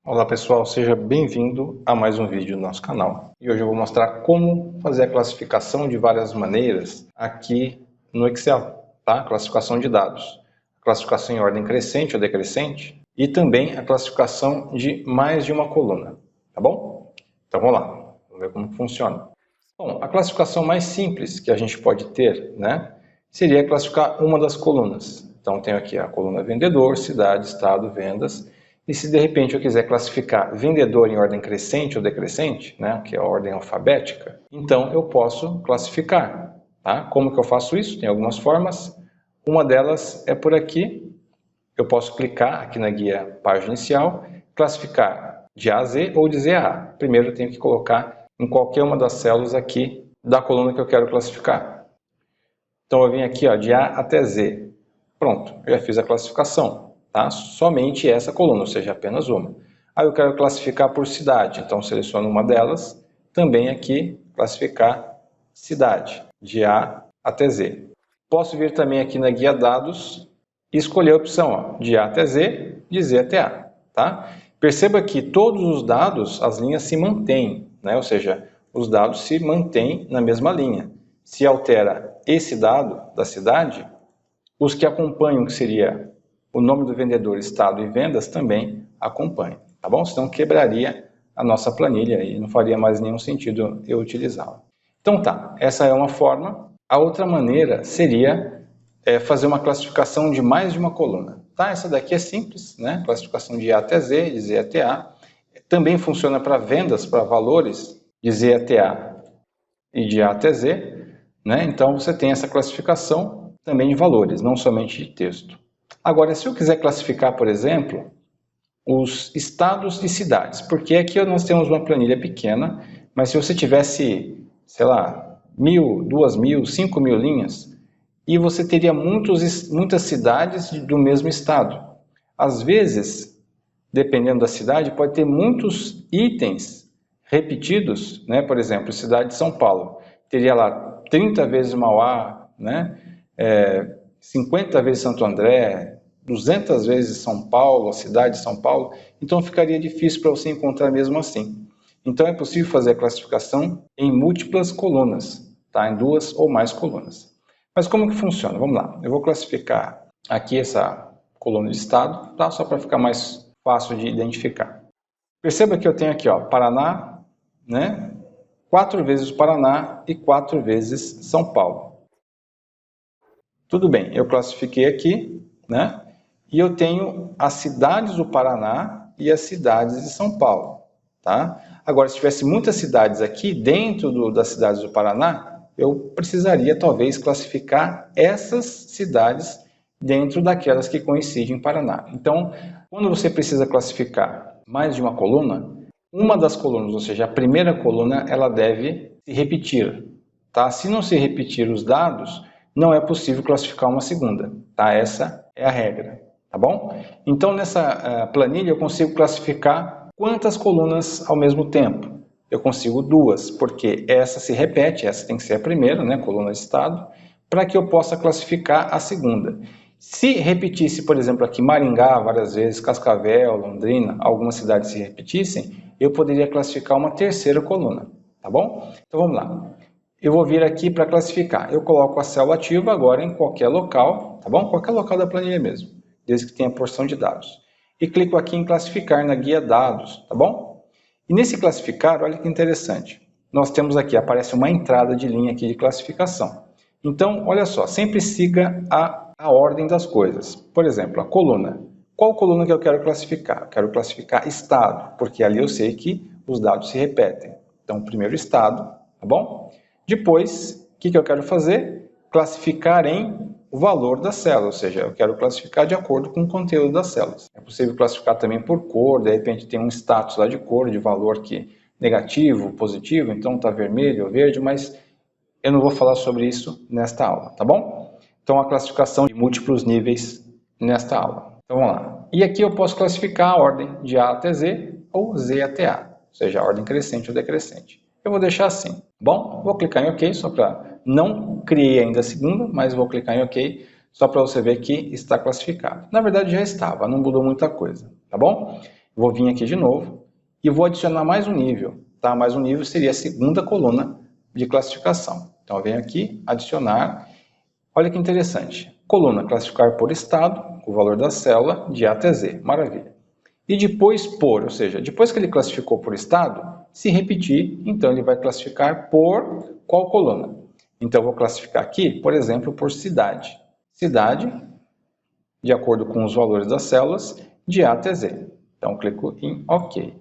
Olá pessoal, seja bem-vindo a mais um vídeo do nosso canal. E hoje eu vou mostrar como fazer a classificação de várias maneiras aqui no Excel, tá? Classificação de dados, classificação em ordem crescente ou decrescente e também a classificação de mais de uma coluna, tá bom? Então vamos lá, vamos ver como funciona. Bom, a classificação mais simples que a gente pode ter, né, seria classificar uma das colunas. Então tenho aqui a coluna vendedor, cidade, estado, vendas. E se de repente eu quiser classificar vendedor em ordem crescente ou decrescente, né, que é a ordem alfabética, então eu posso classificar. Tá? Como que eu faço isso? Tem algumas formas. Uma delas é por aqui. Eu posso clicar aqui na guia página inicial, classificar de A a Z ou de Z a A. Primeiro eu tenho que colocar em qualquer uma das células aqui da coluna que eu quero classificar. Então eu vim aqui ó, de A até Z. Pronto, eu já fiz a classificação. Tá? Somente essa coluna, ou seja, apenas uma. Aí eu quero classificar por cidade, então seleciono uma delas, também aqui classificar cidade, de A até Z. Posso vir também aqui na guia dados e escolher a opção ó, de A até Z, de Z até A. Tá? Perceba que todos os dados, as linhas se mantêm, né? Ou seja, os dados se mantêm na mesma linha. Se altera esse dado da cidade, os que acompanham, que seria o nome do vendedor, estado e vendas, também acompanham, tá bom? Senão quebraria a nossa planilha e não faria mais nenhum sentido eu utilizá-la. Então tá, essa é uma forma. A outra maneira seria fazer uma classificação de mais de uma coluna. Tá? Essa daqui é simples, né? Classificação de A até Z, de Z até A. Também funciona para vendas, para valores de Z até A e de A até Z. Né? Então você tem essa classificação também de valores, não somente de texto. Agora, se eu quiser classificar, por exemplo, os estados e cidades, porque aqui nós temos uma planilha pequena, mas se você tivesse, sei lá, 1.000, 2.000, 5.000 linhas, e você teria muitas cidades do mesmo estado. Às vezes, dependendo da cidade, pode ter muitos itens repetidos, né? Por exemplo, cidade de São Paulo, teria lá 30 vezes Mauá, né? 50 vezes Santo André, 200 vezes São Paulo, a cidade de São Paulo, então ficaria difícil para você encontrar mesmo assim. Então é possível fazer a classificação em múltiplas colunas, tá? Em duas ou mais colunas. Mas como que funciona? Vamos lá, eu vou classificar aqui essa coluna de estado, tá? Só para ficar mais fácil de identificar. Perceba que eu tenho aqui, ó, Paraná, né? 4 vezes Paraná e 4 vezes São Paulo. Tudo bem, eu classifiquei aqui, né? E eu tenho as cidades do Paraná e as cidades de São Paulo, tá? Agora, se tivesse muitas cidades aqui dentro das cidades do Paraná, eu precisaria talvez classificar essas cidades dentro daquelas que coincidem em Paraná. Então, quando você precisa classificar mais de uma coluna, uma das colunas, ou seja, a primeira coluna, ela deve se repetir, tá? Se não se repetir os dados, não é possível classificar uma segunda, tá? Essa é a regra, tá bom? Então, nessa planilha, eu consigo classificar quantas colunas ao mesmo tempo? Eu consigo 2, porque essa se repete, essa tem que ser a primeira, né? Coluna de estado, para que eu possa classificar a segunda. Se repetisse, por exemplo, aqui Maringá várias vezes, Cascavel, Londrina, algumas cidades se repetissem, eu poderia classificar uma terceira coluna, tá bom? Então vamos lá. Eu vou vir aqui para classificar. Eu coloco a célula ativa agora em qualquer local, tá bom? Qualquer local da planilha mesmo, desde que tenha porção de dados. E clico aqui em classificar na guia dados, tá bom? E nesse classificar, olha que interessante. Nós temos aqui, aparece uma entrada de linha aqui de classificação. Então, olha só, sempre siga a ordem das coisas. Por exemplo, a coluna. Qual coluna que eu quero classificar? Eu quero classificar estado, porque ali eu sei que os dados se repetem. Então, primeiro estado, tá bom? Depois, o que eu quero fazer? Classificar em o valor da célula, ou seja, eu quero classificar de acordo com o conteúdo das células. É possível classificar também por cor, de repente tem um status lá de cor, de valor que negativo, positivo, então está vermelho ou verde, mas eu não vou falar sobre isso nesta aula, tá bom? Então, a classificação de múltiplos níveis nesta aula. Então, vamos lá. E aqui eu posso classificar a ordem de A até Z ou Z até A, ou seja, a ordem crescente ou decrescente. Eu vou deixar assim. Bom, vou clicar em OK, só para... Não criei ainda a segunda, mas vou clicar em OK, só para você ver que está classificado. Na verdade, já estava, não mudou muita coisa, tá bom? Vou vir aqui de novo e vou adicionar mais um nível. Tá? Mais um nível seria a segunda coluna de classificação. Então, eu venho aqui, adicionar. Olha que interessante. Coluna, classificar por estado, o valor da célula, de A até Z. Maravilha. E depois por, ou seja, depois que ele classificou por estado, se repetir, então ele vai classificar por qual coluna? Então, eu vou classificar aqui, por exemplo, por cidade. Cidade, de acordo com os valores das células, de A até Z. Então, clico em OK.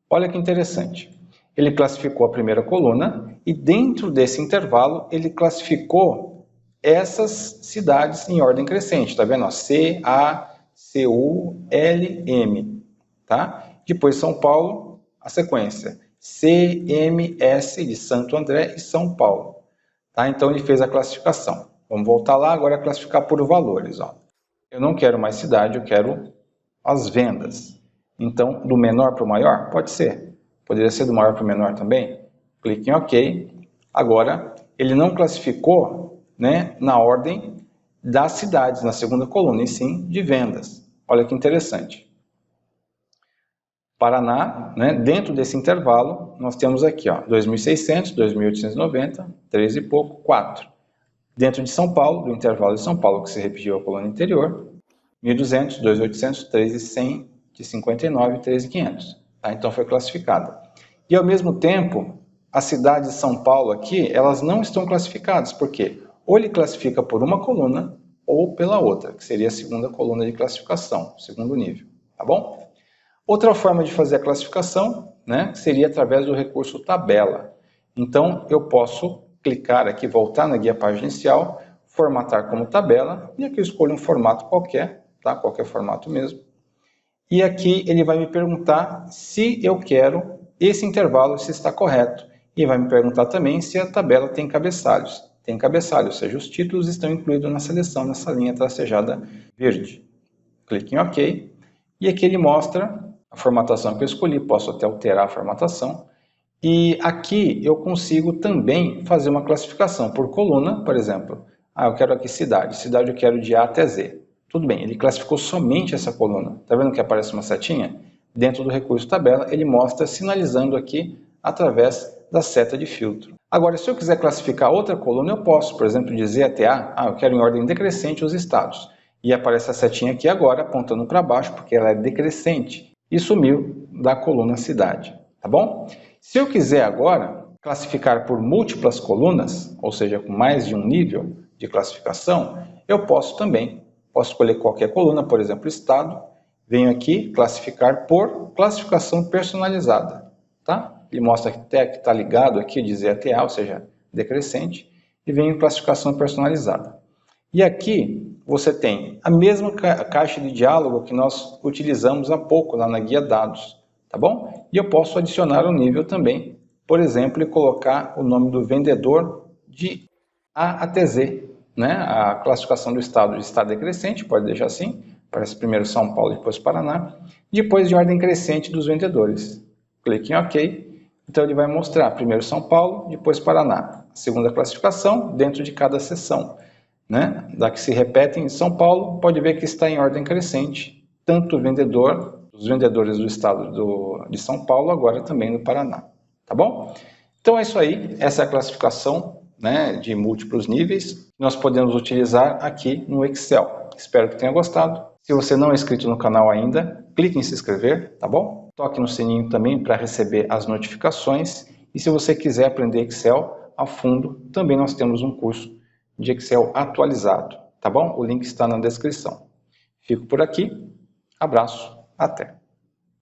Olha que interessante. Ele classificou a primeira coluna e dentro desse intervalo ele classificou essas cidades em ordem crescente. Está vendo? C, A, C, U, L, M. Tá? Depois São Paulo, a sequência. C, M, S de Santo André e São Paulo. Tá? Então ele fez a classificação. Vamos voltar lá agora a classificar por valores. Ó. Eu não quero mais cidade, eu quero as vendas. Então, do menor para o maior? Pode ser. Poderia ser do maior para o menor também. Clique em OK. Agora, ele não classificou, né, na ordem das cidades, na segunda coluna, e sim de vendas. Olha que interessante. Paraná, né, dentro desse intervalo, nós temos aqui, ó, 2.600, 2.890, 3 e pouco, 4. Dentro de São Paulo, do intervalo de São Paulo, que se repetiu a coluna anterior, 1.200, 2.800, 3.100, de 59, 3.500. Tá? Então foi classificada. E ao mesmo tempo, as cidades de São Paulo aqui, elas não estão classificadas. Por quê? Ou ele classifica por uma coluna ou pela outra, que seria a segunda coluna de classificação, segundo nível. Tá bom? Outra forma de fazer a classificação, né, seria através do recurso tabela. Então, eu posso clicar aqui, voltar na guia página inicial, formatar como tabela, e aqui eu escolho um formato qualquer, tá? Qualquer formato mesmo. E aqui ele vai me perguntar se eu quero esse intervalo, se está correto. E vai me perguntar também se a tabela tem cabeçalhos. Tem cabeçalho, ou seja, os títulos estão incluídos na seleção, nessa linha tracejada verde. Clique em OK. E aqui ele mostra a formatação que eu escolhi, posso até alterar a formatação. E aqui eu consigo também fazer uma classificação por coluna, por exemplo. Eu quero aqui cidade. Cidade eu quero de A até Z. Tudo bem, ele classificou somente essa coluna. Está vendo que aparece uma setinha? Dentro do recurso tabela, ele mostra sinalizando aqui através da seta de filtro. Agora, se eu quiser classificar outra coluna, eu posso, por exemplo, de Z até A. Eu quero em ordem decrescente os estados. E aparece a setinha aqui agora, apontando para baixo, porque ela é decrescente. E sumiu da coluna cidade. Tá bom? Se eu quiser agora classificar por múltiplas colunas, ou seja, com mais de um nível de classificação, eu posso também. Posso escolher qualquer coluna, por exemplo, estado. Venho aqui, classificar por classificação personalizada. Tá? Ele mostra que está ligado aqui, dizer até A, ou seja, decrescente. E venho em classificação personalizada. E aqui você tem a mesma caixa de diálogo que nós utilizamos há pouco lá na guia dados. Tá bom? E eu posso adicionar um nível também, por exemplo, e colocar o nome do vendedor de A até Z. Né? A classificação do estado de estado decrescente, pode deixar assim, aparece primeiro São Paulo, depois Paraná, depois de ordem crescente dos vendedores. Clique em OK, então ele vai mostrar primeiro São Paulo, depois Paraná. A segunda classificação dentro de cada seção. Né? Da que se repetem em São Paulo, pode ver que está em ordem crescente, tanto o vendedor, os vendedores do estado de São Paulo, agora também no Paraná. Tá bom? Então é isso aí, essa é a classificação, né, de múltiplos níveis que nós podemos utilizar aqui no Excel. Espero que tenha gostado. Se você não é inscrito no canal ainda, clique em se inscrever, tá bom? Toque no sininho também para receber as notificações. E se você quiser aprender Excel a fundo, também nós temos um curso de Excel atualizado, tá bom? O link está na descrição. Fico por aqui, abraço, até!